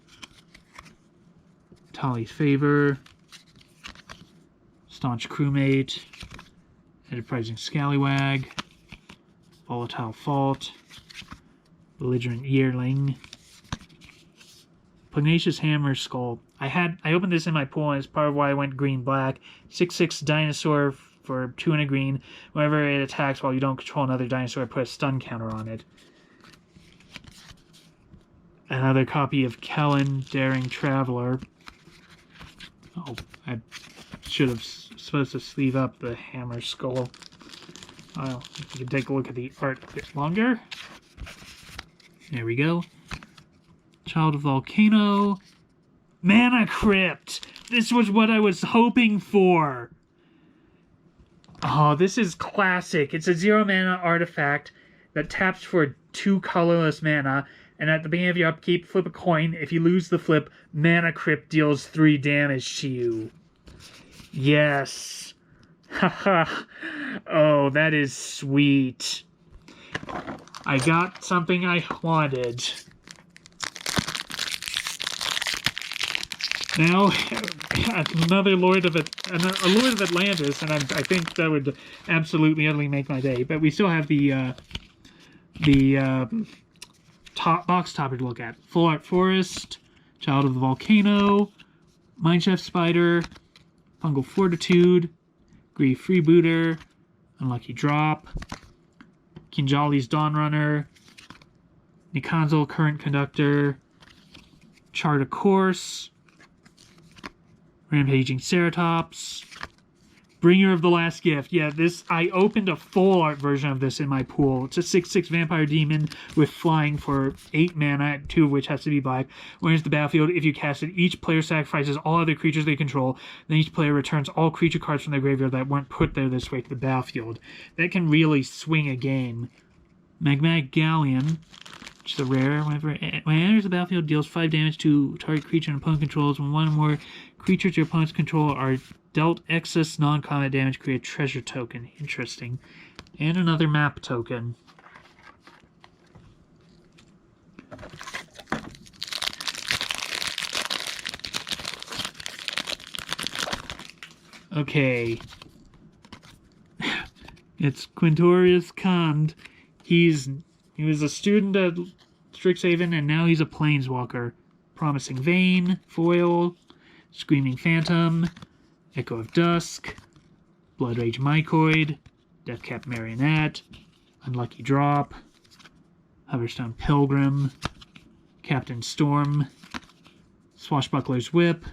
Tali's Favor, Staunch Crewmate, Enterprising Scallywag, Volatile Fault, Belligerent Yearling, Pugnacious Hammer Skull. I opened this in my pool as part of why I went green-black. 6/6 dinosaur for 2 and a green. Whenever it attacks while you don't control another dinosaur, put a stun counter on it. Another copy of Kellen, Daring Traveler. Oh, I should have supposed to sleeve up the hammer skull. Well, if you can take a look at the art a bit longer. There we go. Child of Volcano. Mana Crypt! This was what I was hoping for! Oh, this is classic. It's a 0 mana artifact that taps for 2 colorless mana, and at the beginning of your upkeep, flip a coin. If you lose the flip, Mana Crypt deals 3 damage to you. Yes. Haha. Oh, that is sweet. I got something I wanted. Now, another Lord of Atlantis, and I think that would absolutely utterly make my day. But we still have the top box topper to look at. Full Art Forest, Child of the Volcano, Mineshaft Spider, Fungal Fortitude, Grief Freebooter, Unlucky Drop, Kinjali's Dawnrunner, Nikanzel Current Conductor, Chart a Course, Rampaging Ceratops, Bringer of the Last Gift. Yeah, this, I opened a full art version of this in my pool. It's a 6/6 Vampire Demon with flying for 8 mana, 2 of which has to be black. When it's the battlefield, if you cast it, each player sacrifices all other creatures they control. Then each player returns all creature cards from their graveyard that weren't put there this way to the battlefield. That can really swing a game. Magmatic Galleon, which is a rare. When it enters the battlefield, deals 5 damage to target creature and opponent controls. When one or more creatures your opponents control are dealt excess non-combat damage, create a treasure token. Interesting. And another map token. Okay. It's Quintorius Kand. He was a student at Strixhaven, and now he's a planeswalker. Promising Vein, Foil, Screaming Phantom, Echo of Dusk, Bloodrage Mycoid, Deathcap Marionette, Unlucky Drop, Hoverstone Pilgrim, Captain Storm, Swashbuckler's Whip,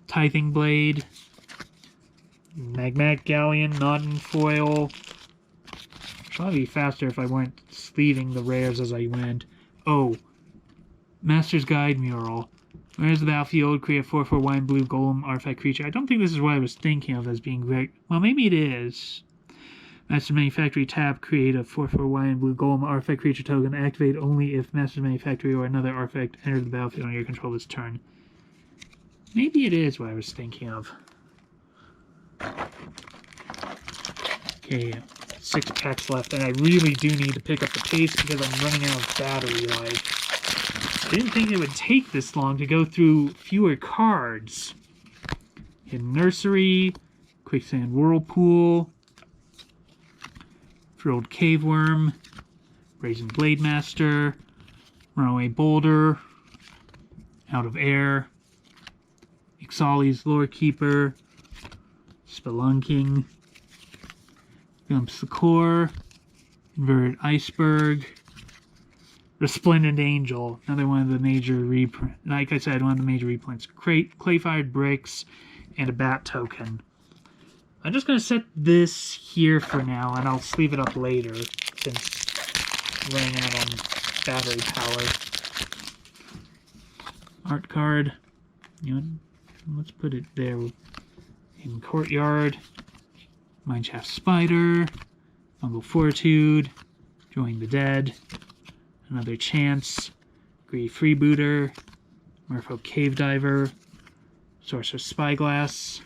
Tithing Blade, Magmatic Galleon, not in foil. It'd probably be faster if I weren't sleeving the rares as I went. Oh, Master's Guide Mural. Where's the battlefield? Create a 4/4 white and blue golem artifact creature. I don't think this is what I was thinking of as being very... Well, maybe it is. Master Manufactory tap, create a 4/4 white and blue golem artifact creature token. Activate only if Master Manufactory or another artifact enters the battlefield on your control this turn. Maybe it is what I was thinking of. Okay, 6 packs left, and I really do need to pick up the pace because I'm running out of battery life. I didn't think it would take this long to go through fewer cards. Hidden Nursery, Quicksand Whirlpool, Frilled Caveworm, Brazen Blade Master, Runaway Boulder, Out of Air, Ixali's Lore Keeper, Spelunking, Glimpse the Core, Inverted Iceberg, Resplendent Angel, another one of the major reprints. Like I said, one of the major reprints. Clay-Fired Bricks, and a Bat Token. I'm just going to set this here for now, and I'll sleeve it up later, since I'm running out on battery power. Art card. You know, let's put it there. In Courtyard. Mineshaft Spider. Fungal Fortitude. Join the Dead. Another Chance. Greedy Freebooter. Merfolk Cave Diver. Sorcerer's Spyglass.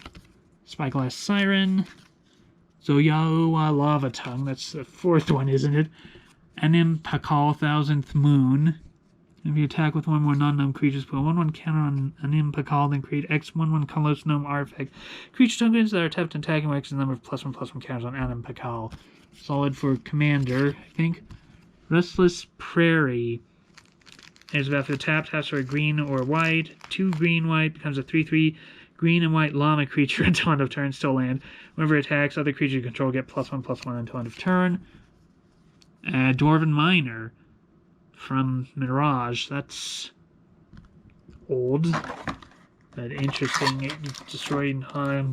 Spyglass Siren. Zoyawa Lava Tongue. That's the 4th one, isn't it? Anim Pakal 1000th Moon. If you attack with 1 more non-gnome creatures, put a 1/1 counter on Anim Pakal, then create X 1/1 colorless gnome artifact. Creature tokens that are tapped and attacking with X the number of +1/+1 counters on Anim Pakal. Solid for Commander, I think. Restless Prairie. It's about to tap, taps for a green or white. 2 green, white, becomes a 3/3 green and white llama creature until end of turn, still land. Whenever it attacks, other creatures you control get +1/+1 until end of turn. Dwarven Miner from Mirage. That's old, but interesting. It destroyed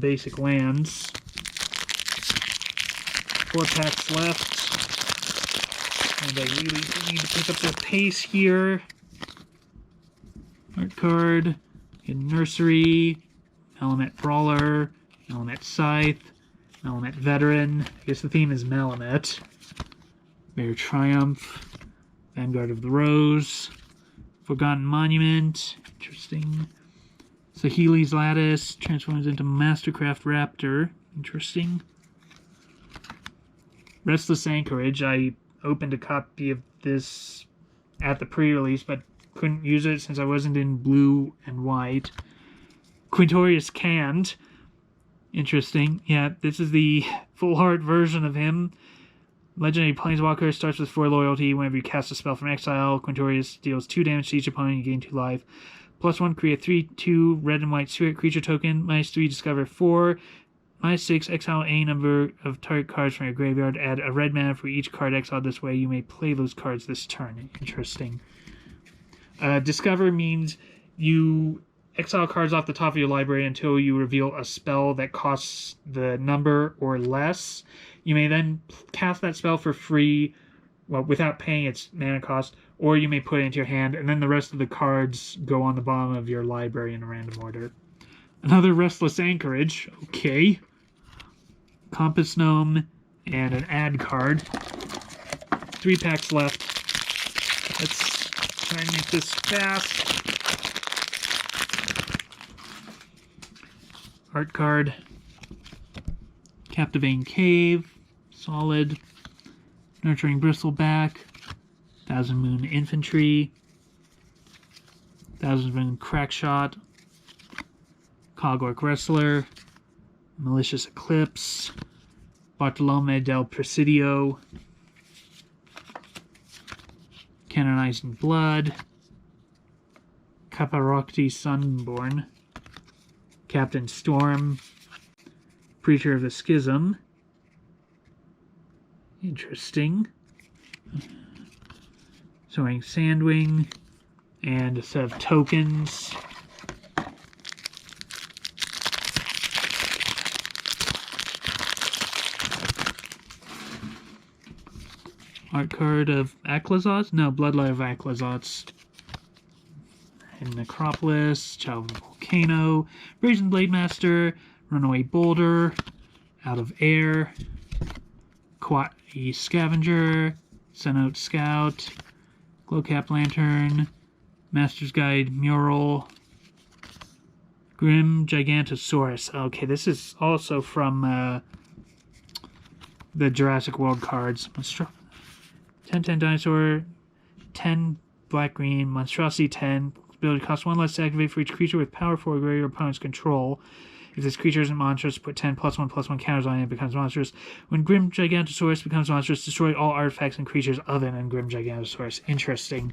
basic lands. 4 packs left. And I really need to pick up the pace here. Art card, Hidden Nursery, Malamet Brawler, Malamet Scythe, Malamet Veteran. I guess the theme is Malamet. Bear Triumph, Vanguard of the Rose, Forgotten Monument, interesting. Sahili's Lattice transforms into Mastercraft Raptor, interesting. Restless Anchorage, I opened a copy of this at the pre-release, but couldn't use it since I wasn't in blue and white. Quintorius Canned, interesting. Yeah, this is the full art version of him. Legendary Planeswalker starts with 4 loyalty. Whenever you cast a spell from exile, Quintorius deals 2 damage to each opponent, you gain 2 life. +1, create 3/2 red and white spirit creature token. -3, discover 4. -6, exile a number of target cards from your graveyard. Add a red mana for each card exiled this way. You may play those cards this turn. Interesting. Discover means you exile cards off the top of your library until you reveal a spell that costs the number or less. You may then cast that spell for free, well, without paying its mana cost, or you may put it into your hand, and then the rest of the cards go on the bottom of your library in a random order. Another Restless Anchorage, okay. Compass Gnome, and an ad card. 3 packs left. Let's try and make this fast. Art card. Captivating Cave, solid. Nurturing Bristleback, Thousand Moon Infantry, Thousand Moon Crackshot, Cogork Wrestler, Malicious Eclipse, Bartolome del Presidio, Canonizing Blood, Caparocti Sunborn, Captain Storm, Preacher of the Schism. Interesting. Soaring Sandwing, and a set of tokens. Art card of Aclazots? No, Bloodlight of Aclazots. And Necropolis, Child of the Volcano, Brazen Blade Master, Runaway Boulder, Out of Air, Quati Scavenger, Cenote Scout, Glowcap Lantern, Master's Guide Mural, Grim Gigantosaurus. Okay, this is also from the Jurassic World cards. 10-10 dinosaur, 10 black-green, monstrosity 10. Ability costs 1 less to activate for each creature with power 4 greater opponent's control. If this creature isn't monstrous, put 10 +1/+1 counters on it, it becomes monstrous. When Grim Gigantosaurus becomes monstrous, destroy all artifacts and creatures other than Grim Gigantosaurus. Interesting.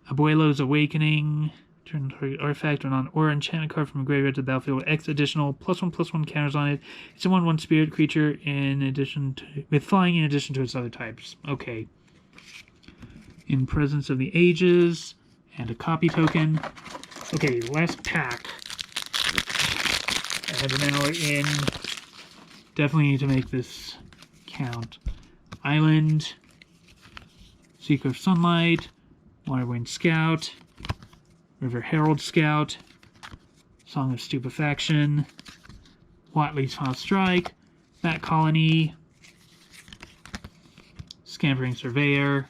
Abuelo's Awakening. Turn target artifact or non-aura enchantment card from a graveyard to the battlefield with X additional +1/+1 counters on it. It's a 1/1 spirit creature in addition to with flying in addition to its other types. Okay. In Presence of the Ages and a copy token. Okay, last pack. And now we're in. Definitely need to make this count. Island, Seeker of Sunlight, Waterwind Scout, River Herald Scout, Song of Stupefaction, Watley's Final Strike, Bat Colony, Scampering Surveyor,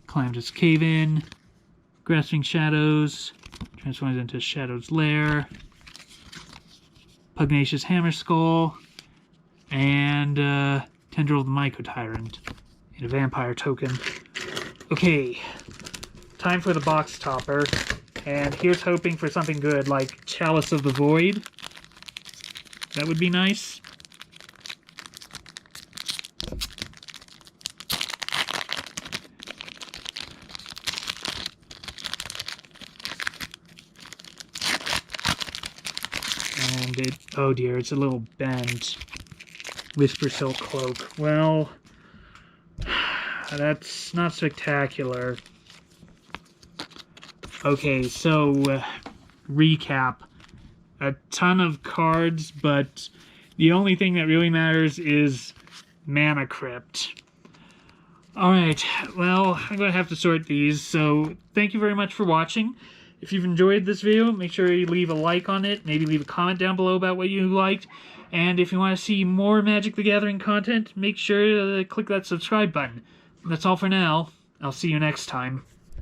Calamitous Cave-In, Grasping Shadows, transforms into Shadow's Lair, Pugnacious Hammer Skull, and Tendril of the Mycotyrant, and a Vampire token. Okay, time for the box topper, and here's hoping for something good like Chalice of the Void. That would be nice. And it, oh dear, it's a little bent. Whisper Silk Cloak. Well, that's not spectacular. Okay, so recap. A ton of cards, but the only thing that really matters is Mana Crypt. Alright, well, I'm going to have to sort these, so thank you very much for watching. If you've enjoyed this video, make sure you leave a like on it, maybe leave a comment down below about what you liked, and if you want to see more Magic the Gathering content, make sure to click that subscribe button. That's all for now. I'll see you next time.